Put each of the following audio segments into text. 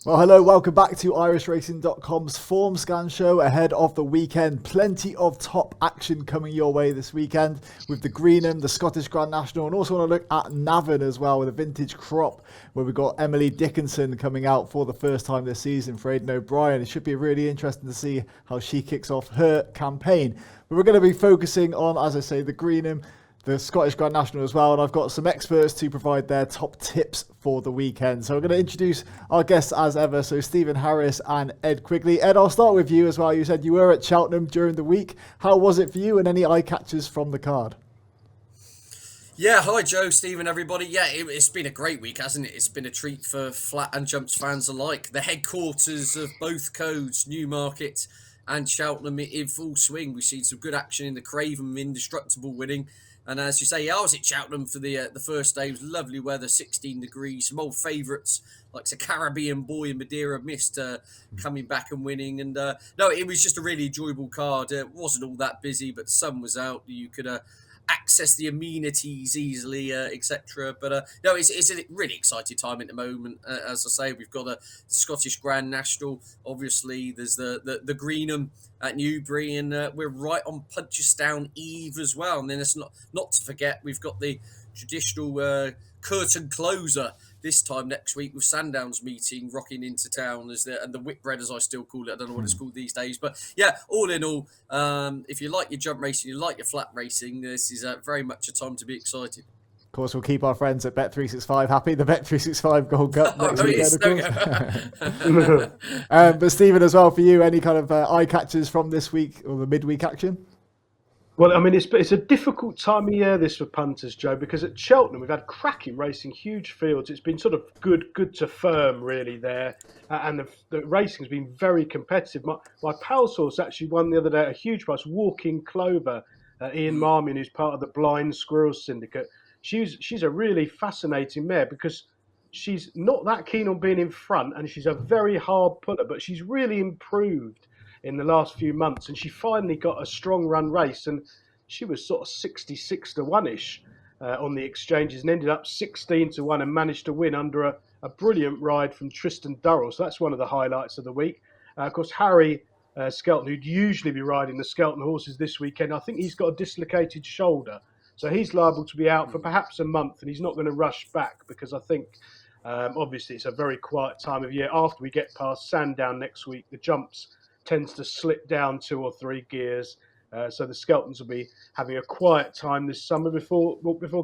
Well, hello, welcome back to IrishRacing.com's Formscan show ahead of the weekend. Plenty of top action coming your way this weekend with the Greenham, the Scottish Grand National, and also want to look at Navan as well with a vintage crop where we've got Emily Dickinson coming out for the first time this season for Aidan O'Brien. It should be really interesting to see how she kicks off her campaign. But we're going to be focusing on, as I say, the Greenham, the Scottish Grand National as well, and I've got some experts to provide their top tips for the weekend. So we're going to introduce our guests as ever, so Stephen Harris and Ed Quigley. Ed, I'll start with you as well. You said you were at Cheltenham during the week. How was it for you, and any eye catches from the card? Yeah, hi Joe, Stephen, everybody. Yeah, it's been a great week, hasn't it? It's been a treat for flat and jumps fans alike. The headquarters of both codes, Newmarket and Cheltenham, in full swing. We've seen some good action in the Craven, Indestructible winning. And as you say, I was at Cheltenham for the first day. It was lovely weather, 16 degrees. Some old favourites like the Caribbean Boy and Madeira Mist coming back and winning. And no, it was just a really enjoyable card. It wasn't all that busy, but the sun was out. You could access the amenities easily, etc. But no, it's a really exciting time at the moment. As I say, we've got the Scottish Grand National. Obviously, there's the Greenham at Newbury, and we're right on Punchestown Eve as well. And then it's not to forget, we've got the traditional curtain closer this time next week with Sandown's meeting rocking into town and the Whitbread, as I still call it. I don't know what it's called these days, but yeah, all in all, if you like your jump racing, you like your flat racing, this is very much a time to be excited. Of course, we'll keep our friends at Bet365 happy. The Bet365 Gold Cup next weekend, of course. But Stephen, as well, for you, any kind of eye catches from this week or the midweek action? Well, I mean, it's a difficult time of year this for punters, Joe, because at Cheltenham we've had cracking racing, huge fields. It's been sort of good to firm really there, and the racing's been very competitive. My pal's horse actually won the other day at a huge price, Walking Clover. Ian Marmion, who's part of the Blind Squirrels Syndicate. She's a really fascinating mare because she's not that keen on being in front, and she's a very hard puller, but she's really improved in the last few months, and she finally got a strong run race, and she was sort of 66 to 1-ish on the exchanges and ended up 16 to 1 and managed to win under a brilliant ride from Tristan Durrell. So that's one of the highlights of the week. Of course, Harry Skelton, who'd usually be riding the Skelton horses this weekend, I think he's got a dislocated shoulder. So he's liable to be out for perhaps a month, and he's not going to rush back because I think, obviously, it's a very quiet time of year. After we get past Sandown next week, the jumps tends to slip down 2 or 3 gears. So the Skeltons will be having a quiet time this summer before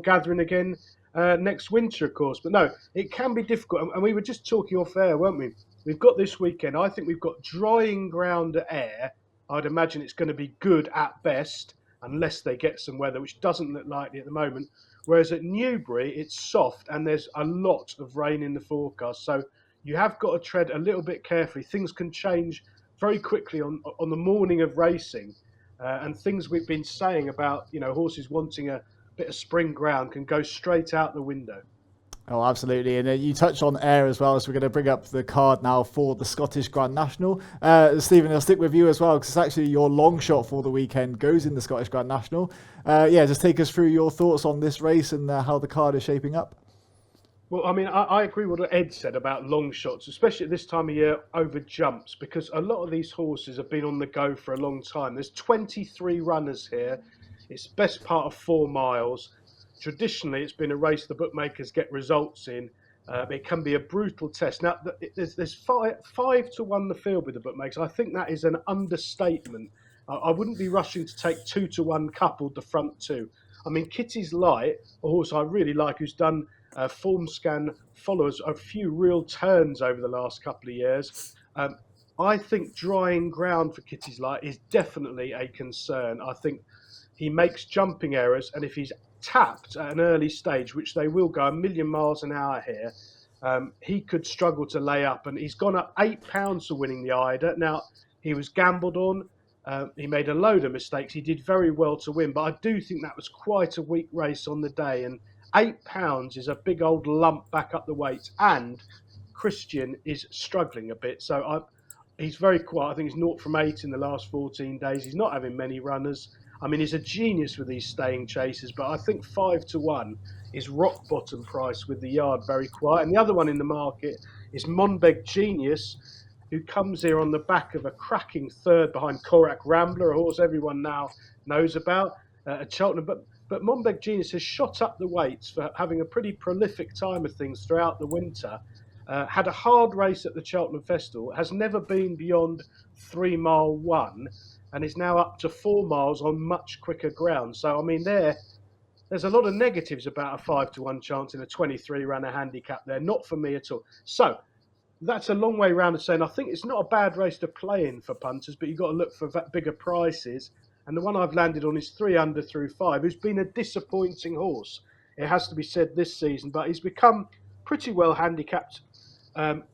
gathering again next winter, of course. But no, it can be difficult. And we were just talking off air, weren't we? We've got this weekend, I think we've got drying ground at Ayr. I'd imagine it's going to be good at best, unless they get some weather, which doesn't look likely at the moment. Whereas at Newbury, it's soft and there's a lot of rain in the forecast. So you have got to tread a little bit carefully. Things can change very quickly on the morning of racing. And things we've been saying about, horses wanting a bit of spring ground can go straight out the window. Oh, absolutely. And you touched on Ayr as well, so we're going to bring up the card now for the Scottish Grand National. Stephen, I'll stick with you as well, because it's actually your long shot for the weekend goes in the Scottish Grand National. Just take us through your thoughts on this race and how the card is shaping up. Well, I mean, I agree with what Ed said about long shots, especially at this time of year over jumps, because a lot of these horses have been on the go for a long time. There's 23 runners here. It's best part of 4 miles. Traditionally, it's been a race the bookmakers get results in. It can be a brutal test. Now, there's 5 to 1 the field with the bookmakers. I think that is an understatement. I wouldn't be rushing to take 2 to 1 coupled the front 2. I mean, Kitty's Light, a horse I really like, who's done Formscan followers a few real turns over the last couple of years. I think drying ground for Kitty's Light is definitely a concern. I think he makes jumping errors, and if he's tapped at an early stage, which they will go a million miles an hour here, he could struggle to lay up. And he's gone up £8 for winning the Ida. Now, he was gambled on. He made a load of mistakes. He did very well to win, but I do think that was quite a weak race on the day. And £8 is a big old lump back up the weights. And Christian is struggling a bit. So he's very quiet. I think he's 0 from 8 in the last 14 days. He's not having many runners. I mean, he's a genius with these staying chases, but I think 5 to 1 is rock bottom price with the yard very quiet. And the other one in the market is Monbeg Genius, who comes here on the back of a cracking third behind Korak Rambler, a horse everyone now knows about at Cheltenham. But Monbeg Genius has shot up the weights for having a pretty prolific time of things throughout the winter. Had a hard race at the Cheltenham Festival, has never been beyond 3 mile 1, and is now up to 4 miles on much quicker ground. So, I mean, there's a lot of negatives about a 5-1 chance in a 23 runner handicap there. Not for me at all. So, that's a long way round of saying I think it's not a bad race to play in for punters, but you've got to look for bigger prices. And the one I've landed on is 3 under through 5, who's been a disappointing horse, it has to be said, this season, but he's become pretty well handicapped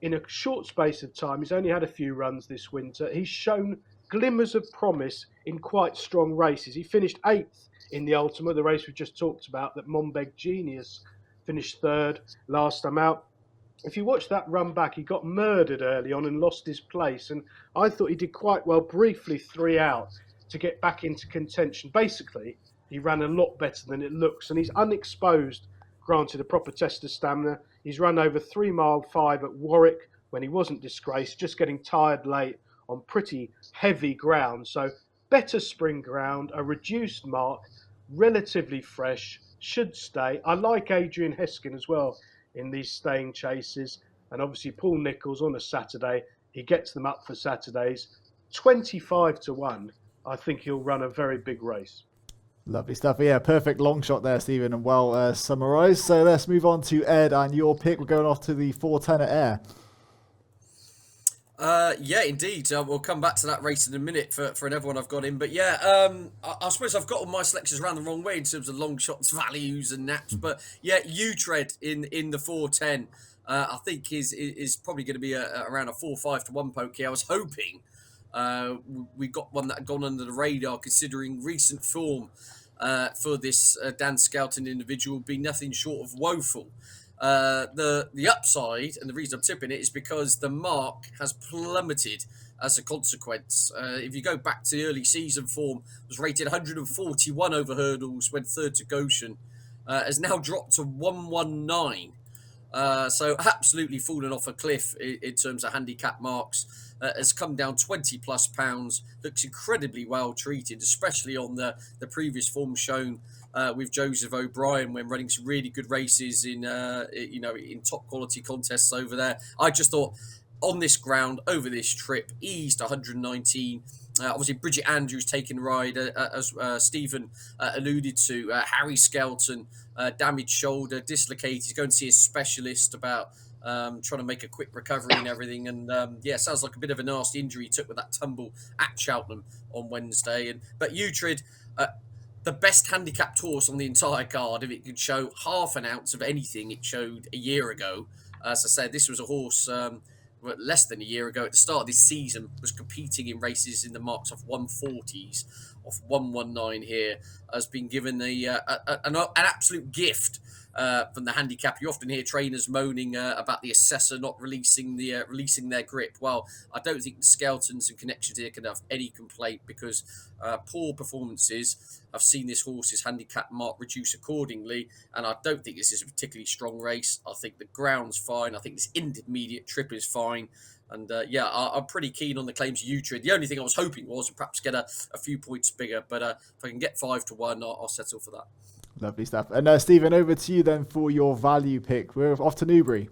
in a short space of time. He's only had a few runs this winter. He's shown glimmers of promise in quite strong races. He finished 8th in the Ultima, the race we just talked about, that Monbeg Genius finished 3rd last time out. If you watch that run back, he got murdered early on and lost his place. And I thought he did quite well, briefly 3 out, to get back into contention. Basically, he ran a lot better than it looks. And he's unexposed, granted a proper test of stamina. He's run over 3 mile 5 at Warwick when he wasn't disgraced, just getting tired late on pretty heavy ground. So better spring ground, a reduced mark, relatively fresh, should stay. I like Adrian Heskin as well in these staying chases, and obviously Paul Nicholls on a Saturday, he gets them up for Saturdays. 25-1, I think he'll run a very big race. Lovely stuff. Yeah, perfect long shot there, Stephen, and well summarised. So let's move on to Ed and your pick. We're going off to the 410 at Ayr. Yeah, indeed. We'll come back to that race in a minute for another one I've got in. But yeah, I suppose I've got all my selections around the wrong way in terms of long shots, values and naps. But yeah, Utrecht in the 410, I think is probably going to be around a 4-5-1 poke here. I was hoping we got one that had gone under the radar, considering recent form for this Dan Skelton individual would be nothing short of woeful. The upside, and the reason I'm tipping it, is because the mark has plummeted as a consequence. If you go back to the early season form, was rated 141 over hurdles, went 3rd to Goshen, has now dropped to 119. So absolutely fallen off a cliff in terms of handicap marks. Has come down 20 plus pounds, looks incredibly well treated, especially on the previous form shown with Joseph O'Brien when running some really good races in top quality contests over there. I just thought on this ground over this trip, eased 119. Obviously, Bridget Andrews taking a ride, as Stephen alluded to. Harry Skelton, damaged shoulder, dislocated. He's going to see a specialist about trying to make a quick recovery and everything. And sounds like a bit of a nasty injury he took with that tumble at Cheltenham on Wednesday. But Utrecht, the best handicapped horse on the entire card, if it could show half an ounce of anything it showed a year ago. As I said, this was a horse less than a year ago at the start of this season, was competing in races in the marks of 140s, of 119 here, has been given an absolute gift from the handicap. You often hear trainers moaning about the assessor not releasing their grip. Well, I don't think the Skeltons and connections here can have any complaint, because poor performances have seen this horse's handicap mark reduce accordingly, and I don't think this is a particularly strong race. I think the ground's fine. I think this intermediate trip is fine. And I'm pretty keen on the claims of Utrecht. The only thing I was hoping was to perhaps get a few points bigger, but if I can get 5-1, I'll settle for that. Lovely stuff. And Stephen, over to you then for your value pick. We're off to Newbury.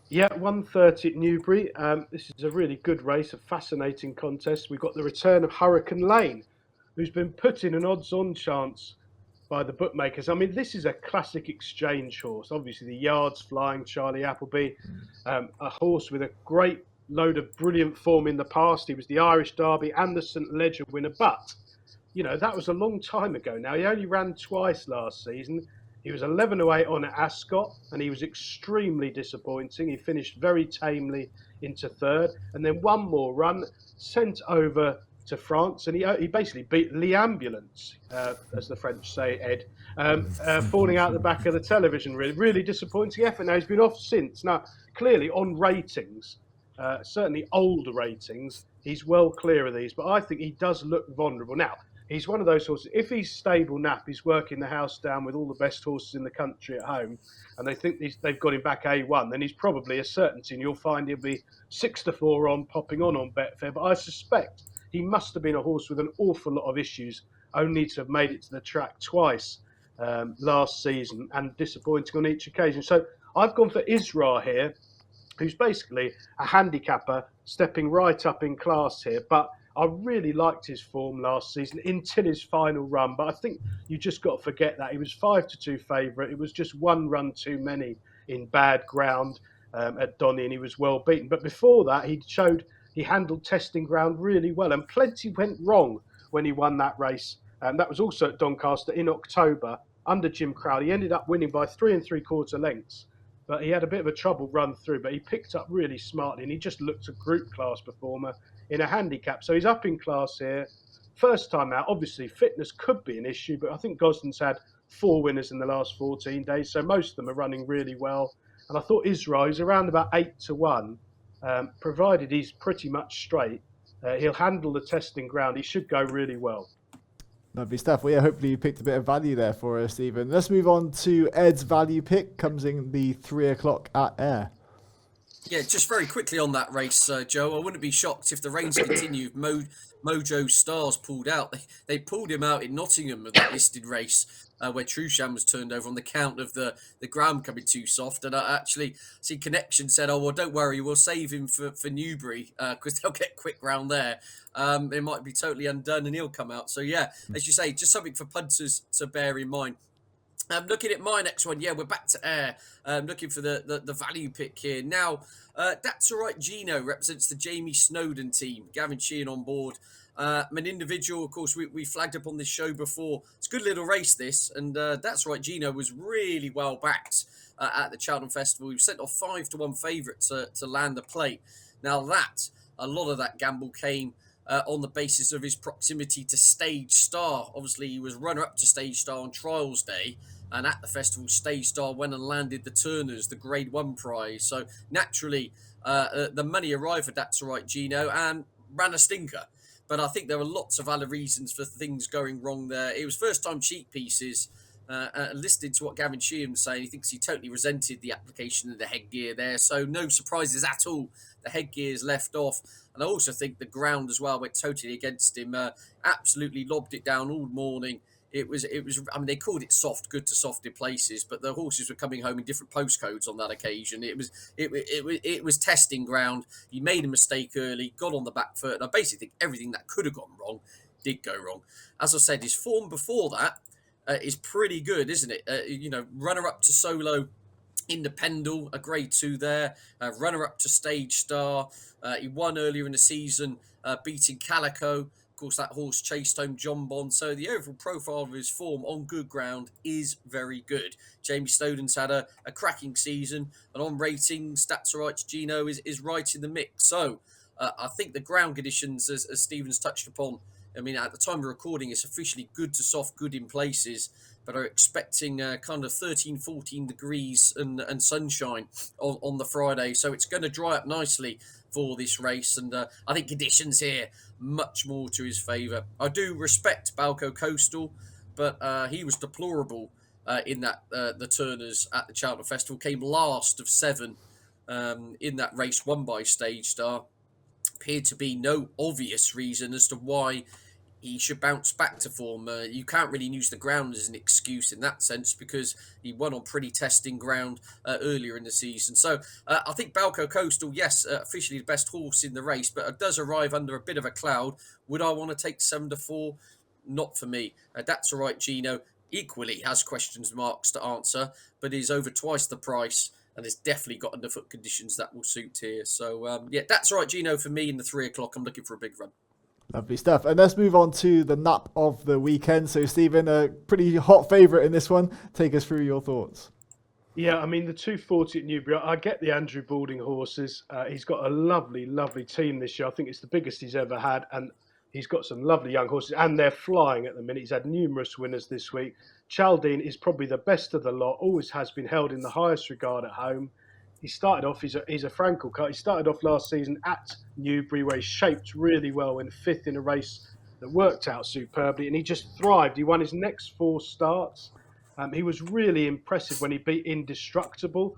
Yeah, 1:30 at Newbury. This is a really good race, a fascinating contest. We've got the return of Hurricane Lane, who's been put in an odds-on chance by the bookmakers. I mean, this is a classic exchange horse. Obviously, the yard's flying, Charlie Appleby, a horse with a great load of brilliant form in the past. He was the Irish Derby and the St. Leger winner, but that was a long time ago now. He only ran twice last season. He was 11-8 on at Ascot, and he was extremely disappointing. He finished very tamely into 3rd, and then one more run, sent over to France, and he basically beat L'Ambulance, as the French say, Ed, falling out the back of the television. Really disappointing effort. Now, he's been off since. Now, clearly on ratings, certainly old ratings, he's well clear of these, but I think he does look vulnerable. Now, He's one of those horses. If he's stable nap, he's working the house down with all the best horses in the country at home, and they think they've got him back A1, then he's probably a certainty, and you'll find he'll be 6-4 on, popping on Betfair. But I suspect he must have been a horse with an awful lot of issues, only to have made it to the track twice last season, and disappointing on each occasion. So I've gone for Isra here, who's basically a handicapper stepping right up in class here. But I really liked his form last season until his final run. But I think you just got to forget that. He was 5-2 favourite. It was just one run too many in bad ground at Donny, and he was well beaten. But before that, he handled testing ground really well, and plenty went wrong when he won that race. That was also at Doncaster in October under Jim Crowley. He ended up winning by 3 3/4 lengths. But he had a bit of a trouble run through, but he picked up really smartly, and he just looked a group class performer in a handicap. So he's up in class here. First time out, obviously fitness could be an issue, but I think Gosden's had 4 winners in the last 14 days, so most of them are running really well. And I thought Israel is around about 8-1, provided he's pretty much straight. He'll handle the testing ground. He should go really well. Lovely stuff. Well, yeah, hopefully you picked a bit of value there for us, Stephen. Let's move on to Ed's value pick. Comes in the 3 o'clock at Ayr. Yeah, just very quickly on that race, Joe. I wouldn't be shocked if the rains continued. Mojo Stars pulled out. They pulled him out in Nottingham of that listed race where Trusham was turned over on the count of the ground coming too soft. And I actually see Connection said, "Oh well, don't worry, we'll save him for Newbury because they'll get quick round there. It might be totally undone and he'll come out." So yeah, as you say, just something for punters to bear in mind. Looking at my next one, yeah, we're back to Ayr. Looking for the value pick here. Now, That's All Right Gino represents the Jamie Snowden team. Gavin Sheehan on board. An individual, of course, we flagged up on this show before. It's a good little race, this. And That's All Right Gino was really well backed at the Cheltenham Festival. He was sent off 5-1 favourite to land the plate. Now a lot of that gamble came on the basis of his proximity to Stage Star. Obviously, he was runner-up to Stage Star on Trials Day. And at the festival, Stage Star went and landed the Turners, the Grade 1 prize. So naturally, the money arrived for That's All Right Gino and ran a stinker. But I think there were lots of other reasons for things going wrong there. It was first-time cheek pieces. Listening to what Gavin Sheehan was saying, he thinks he totally resented the application of the headgear there. So no surprises at all. The headgear is left off. And I also think the ground as well went totally against him. Absolutely lobbed it down all morning. It was. I mean, they called it soft, good to soft in places, but the horses were coming home in different postcodes on that occasion. It was testing ground. He made a mistake early, got on the back foot, and I basically think everything that could have gone wrong did go wrong. As I said, his form before that is pretty good, isn't it? Runner up to Solo in the Pendle, a Grade 2 there. Runner up to Stage Star. He won earlier in the season, beating Calico. Of course, that horse chased home John Bond. So the overall profile of his form on good ground is very good. Jamie Snowden's had a cracking season, and on ratings, That's All Right Gino is right in the mix. So I think the ground conditions, as Stephen's touched upon, I mean, at the time of recording, it's officially good to soft, good in places, but are expecting kind of 13, 14 degrees and sunshine on the Friday. So it's going to dry up nicely for this race. And I think conditions here, much more to his favour. I do respect Balco Coastal, but he was deplorable in that the Turners at the Cheltenham Festival. Came last of 7 in that race, won by Stage Star. Appeared to be no obvious reason as to why he should bounce back to form. You can't really use the ground as an excuse in that sense because he won on pretty testing ground earlier in the season. So I think Balco Coastal, yes, officially the best horse in the race, but it does arrive under a bit of a cloud. Would I want to take 7-4? Not for me. That's All Right Gino equally has questions marks to answer, but is over twice the price and has definitely got underfoot conditions that will suit here. So, That's All Right Gino for me in the 3 o'clock. I'm looking for a big run. Lovely stuff. And let's move on to the nap of the weekend. So, Stephen, a pretty hot favourite in this one. Take us through your thoughts. Yeah, I mean, the 240 at Newbury, I get the Andrew Balding horses. He's got a lovely, lovely team this year. I think it's the biggest he's ever had. And he's got some lovely young horses. And they're flying at the minute. He's had numerous winners this week. Chaldine is probably the best of the lot. Always has been held in the highest regard at home. He started off, he's a Frankel cut. He started off last season at Newbury where he shaped really well in 5th in a race that worked out superbly, and he just thrived. He won his next 4 starts. He was really impressive when he beat Indestructible,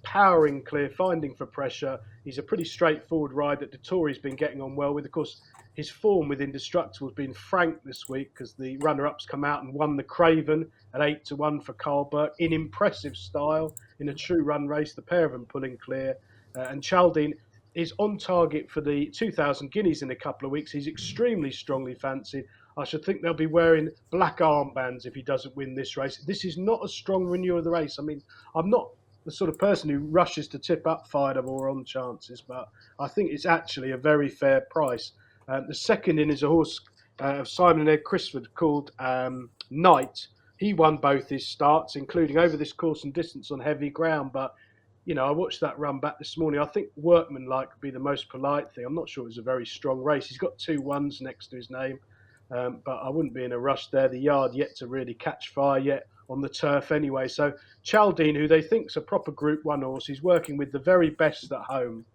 powering clear, finding for pressure. He's a pretty straightforward rider that Dettori's been getting on well with. Of course, his form with Indestructible has been frank this week because the runner-ups come out and won the Craven at 8-1 for Carl Burke in impressive style in a true run race. The pair of them pulling clear, and Chaldine is on target for the 2,000 guineas in a couple of weeks. He's extremely strongly fancied. I should think they'll be wearing black armbands if he doesn't win this race. This is not a strong renewal of the race. I mean, I'm not the sort of person who rushes to tip up Fido or on chances, but I think it's actually a very fair price. The second in is a horse of Simon and Ed Crisford called Knight. He won both his starts, including over this course and distance on heavy ground. But, you know, I watched that run back this morning. I think workmanlike would be the most polite thing. I'm not sure it was a very strong race. He's got 2 1s next to his name, but I wouldn't be in a rush there. The yard yet to really catch fire yet on the turf anyway. So Chaldine, who they think's a proper Group 1 horse, he's working with the very best at home.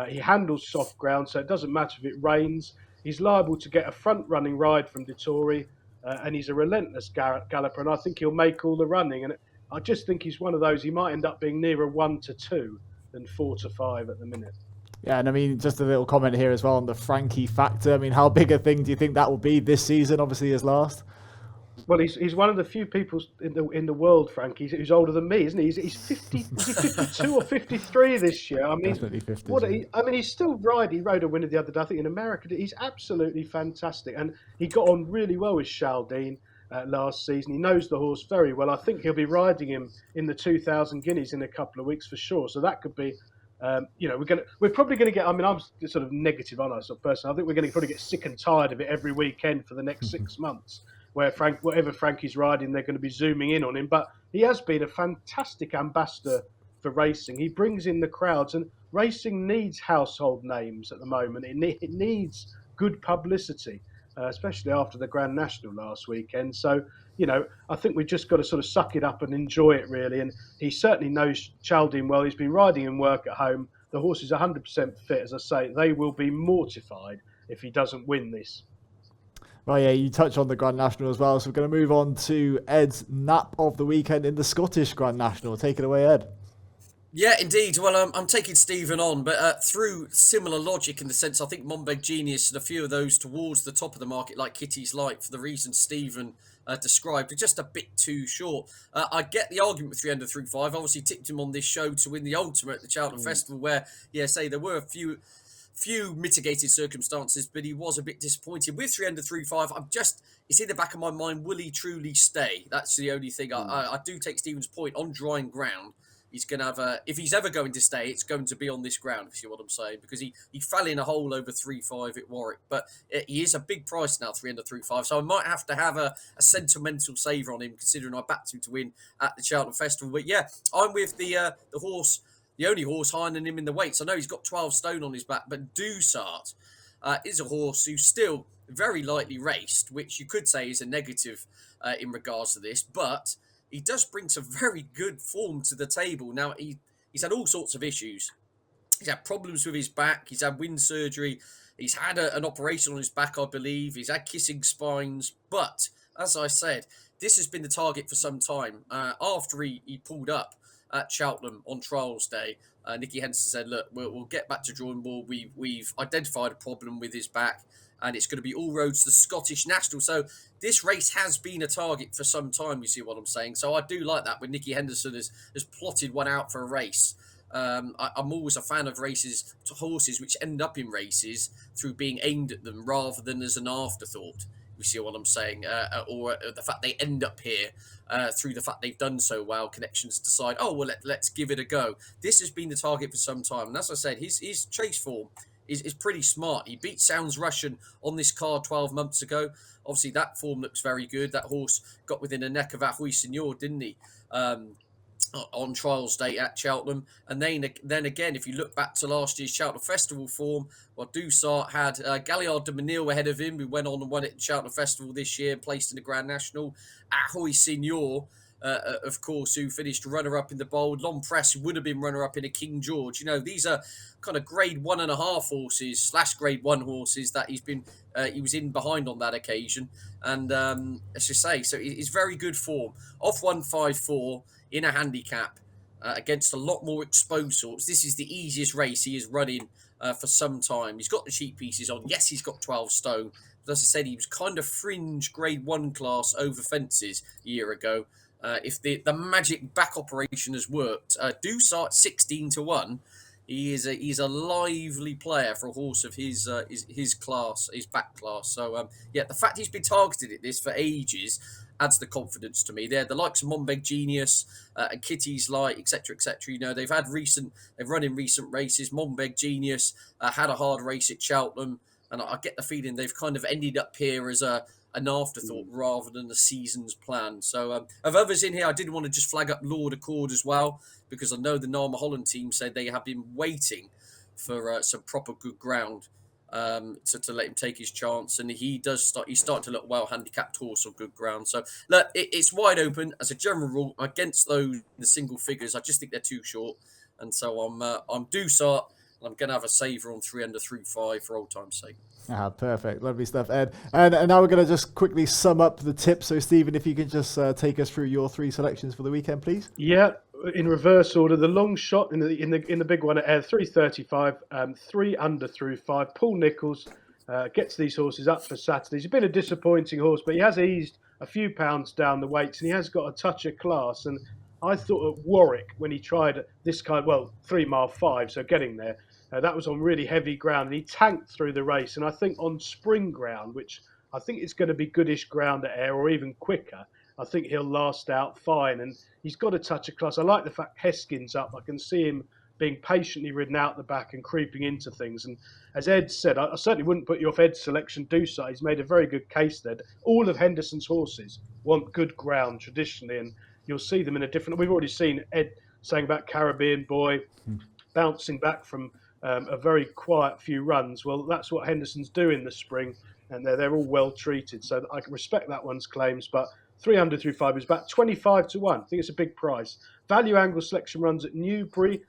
He handles soft ground, so it doesn't matter if it rains. He's liable to get a front-running ride from Dettori, and he's a relentless galloper, and I think he'll make all the running. And I just think he's one of those, he might end up being nearer 1-2 than 4-5 at the minute. Yeah, and I mean, just a little comment here as well on the Frankie factor. I mean, how big a thing do you think that will be this season, obviously his last? Well, he's one of the few people in the world, Frankie, who's older than me, isn't he? He's 50. Is he 52 or 53 this year? I mean, definitely 50. He's still riding. He rode a winner the other day, I think, in America. He's absolutely fantastic, and he got on really well with Chaldine last season. He knows the horse very well. I think he'll be riding him in the 2,000 guineas in a couple of weeks for sure. So that could be. We're probably going to get. I mean, I'm sort of negative on us, sort of person. I think we're going to probably get sick and tired of it every weekend for the next 6 months. Where whatever Frankie's riding, they're going to be zooming in on him. But he has been a fantastic ambassador for racing. He brings in the crowds, and racing needs household names at the moment. It needs good publicity, especially after the Grand National last weekend. So, you know, I think we've just got to sort of suck it up and enjoy it, really. And he certainly knows Chaldine well. He's been riding in work at home. The horse is 100% fit, as I say. They will be mortified if he doesn't win this. Well, yeah, you touch on the Grand National as well, so we're going to move on to Ed's nap of the weekend in the Scottish Grand National. Take it away, Ed. Yeah, indeed. Well, I'm taking Stephen on, but through similar logic in the sense I think Monbeg Genius and a few of those towards the top of the market, like Kitty's Light, for the reasons Stephen described, are just a bit too short. I get the argument with 300-5. Obviously, tipped him on this show to win the Ultimate at the Cheltenham Festival, where, there were a few mitigated circumstances, but he was a bit disappointed. With 300-5, it's in the back of my mind, will he truly stay? That's the only thing. I do take Stephen's point on drying ground. He's going to have if he's ever going to stay, it's going to be on this ground, if you see what I'm saying, because he fell in a hole over 3-5 at Warwick, but he is a big price now, 300-5, so I might have to have a sentimental saver on him, considering I backed him to win at the Cheltenham Festival. But yeah, I'm with the horse, the only horse higher than him in the weights. I know he's got 12 stone on his back, but Dusart is a horse who's still very lightly raced, which you could say is a negative in regards to this, but he does bring some very good form to the table. Now, he's had all sorts of issues. He's had problems with his back. He's had wind surgery. He's had an operation on his back, I believe. He's had kissing spines. But, as I said, this has been the target for some time. After he pulled up at Cheltenham on trials day, Nicky Henderson said, look, we'll get back to drawing board. We've identified a problem with his back, and it's going to be all roads to the Scottish National. So this race has been a target for some time, you see what I'm saying? So I do like that when Nicky Henderson has plotted one out for a race. I'm always a fan of races to horses which end up in races through being aimed at them rather than as an afterthought. You see what I'm saying? Or the fact they end up here through the fact they've done so well, connections decide, let's give it a go. This has been the target for some time. And as I said, his chase form is pretty smart. He beat Sounds Russian on this card 12 months ago. Obviously, that form looks very good. That horse got within a neck of Ahoy Signor, didn't he? On trials day at Cheltenham. And then again, if you look back to last year's Cheltenham Festival form, well, Dusart had Galliard de Menil ahead of him, who went on and won it at Cheltenham Festival this year, placed in the Grand National. Ahoy Signor of course, who finished runner-up in the Bold. Long Press would have been runner-up in a King George. These are kind of grade 1.5 horses / grade 1 horses that he was in behind on that occasion. And as you say, so it's very good form. Off 154 in a handicap against a lot more exposed sorts. This is the easiest race he is running for some time. He's got the cheap pieces on. Yes, he's got 12 stone. But as I said, he was kind of fringe grade 1 class over fences a year ago. If the magic back operation has worked, Dusart 16-1. He's a lively player for a horse of his class, his back class. So the fact he's been targeted at this for ages adds the confidence to me. They're the likes of Monbeg Genius and Kitty's Light, etc., etc. They've run in recent races. Monbeg Genius had a hard race at Cheltenham, and I get the feeling they've kind of ended up here as an afterthought rather than the season's plan. So of others in here, I did want to just flag up Lord Accord as well, because I know the Narma Holland team said they have been waiting for some proper good ground to let him take his chance, and he's starting to look well handicapped horse on good ground. So look, it's wide open as a general rule against those the single figures. I just think they're too short, and so I'm Dusart, and I'm going to have a saver on 3 under through 5 for old time's sake. Perfect. Lovely stuff, Ed. And now we're going to just quickly sum up the tips. So, Stephen, if you can just take us through your 3 selections for the weekend, please. Yeah, in reverse order. The long shot in the big one at Air 335, 3 under through 5. Paul Nicholls gets these horses up for Saturday. He's been a disappointing horse, but he has eased a few pounds down the weights, and he has got a touch of class. And I thought at Warwick, when he tried this 3 mile 5, so getting there, that was on really heavy ground, and he tanked through the race. And I think on spring ground, which I think is going to be goodish ground at Air, or even quicker, I think he'll last out fine. And he's got a touch of class. I like the fact Heskin's up. I can see him being patiently ridden out the back and creeping into things. And as Ed said, I certainly wouldn't put you off Ed's selection, Dusart. He's made a very good case there. All of Henderson's horses want good ground traditionally, and you'll see them in a different... We've already seen Ed saying about Caribbean Boy bouncing back from a very quiet few runs. Well, that's what Henderson's doing this spring, and they're all well treated. So I can respect that one's claims, but 300 through 5 is about 25-1. I think it's a big price. Value angle selection runs at Newbury.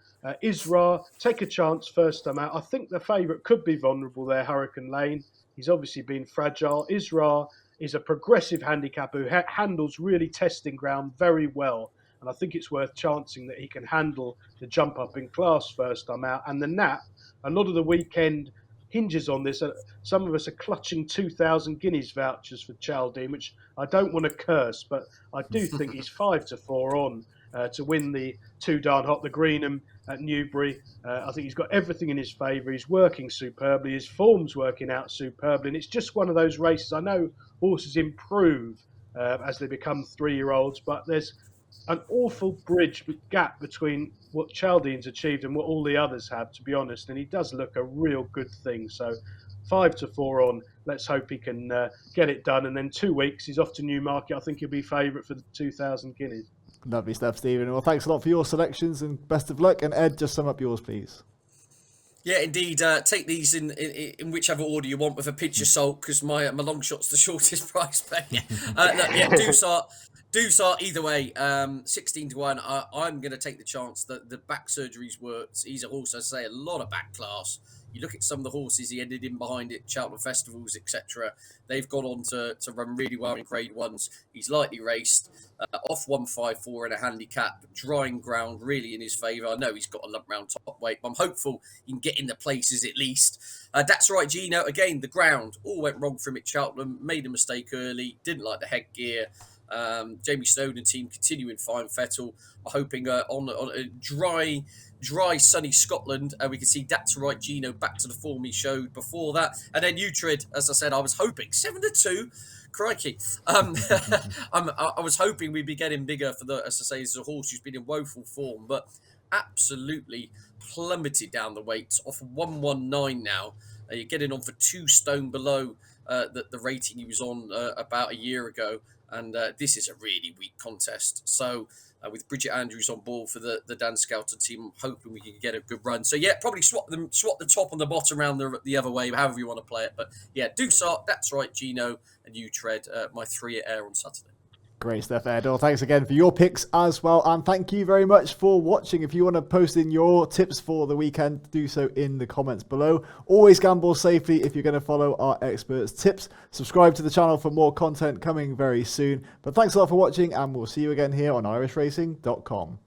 Isra, take a chance first time out. I think the favourite could be vulnerable there, Hurricane Lane. He's obviously been fragile. Isra is a progressive handicap who handles really testing ground very well. And I think it's worth chancing that he can handle the jump up in class first time out. And the Nap, a lot of the weekend hinges on this. Some of us are clutching 2,000 guineas vouchers for Chaldean, which I don't want to curse, but I do think he's 5-4 on to win the 2 darn hot, the Greenham at Newbury. I think he's got everything in his favour. He's working superbly. His form's working out superbly. And it's just one of those races. I know horses improve as they become 3-year-olds, but there's an awful gap between what Chaldean's achieved and what all the others have, to be honest. And he does look a real good thing. So 5-4 on. Let's hope he can get it done. And then 2 weeks, he's off to Newmarket. I think he'll be favourite for the 2,000 guineas. Lovely stuff, Stephen. Well, thanks a lot for your selections and best of luck. And Ed, just sum up yours, please. Yeah, indeed. Take these in whichever order you want with a pinch of salt, because my long shot's the shortest price. But Dusart either way, 16-1. I'm going to take the chance that the back surgery's worked. He's a horse, as I say, a lot of back class. You look at some of the horses he ended in behind at Cheltenham festivals, etc. They've gone on to run really well in grade 1s. He's lightly raced, off 154 in a handicap, drying ground really in his favour. I know he's got a lump round top weight, but I'm hopeful he can get in the places at least. That's right, Gino. Again, the ground all went wrong for him at Cheltenham. Made a mistake early. Didn't like the headgear. Jamie Snowden team continuing fine. Fettle are hoping on a dry, sunny Scotland, we can see That's Right Gino back to the form he showed before that. And then Utrid, as I said, I was hoping 7-2. Crikey. I was hoping we'd be getting bigger for as I say, as a horse who's been in woeful form, but absolutely plummeted down the weights off 119 now. You're getting on for 2 stone below the rating he was on about a year ago. And this is a really weak contest. So with Bridget Andrews on board for the Dan Skelton team, I'm hoping we can get a good run. So yeah, probably swap the top and the bottom around the other way, however you want to play it. But yeah, Dusart, That's Right Gino, and Utrid, my 3 at Air on Saturday. Great stuff, Ed. Well, thanks again for your picks as well. And thank you very much for watching. If you want to post in your tips for the weekend, do so in the comments below. Always gamble safely if you're going to follow our experts' tips. Subscribe to the channel for more content coming very soon. But thanks a lot for watching, and we'll see you again here on irishracing.com.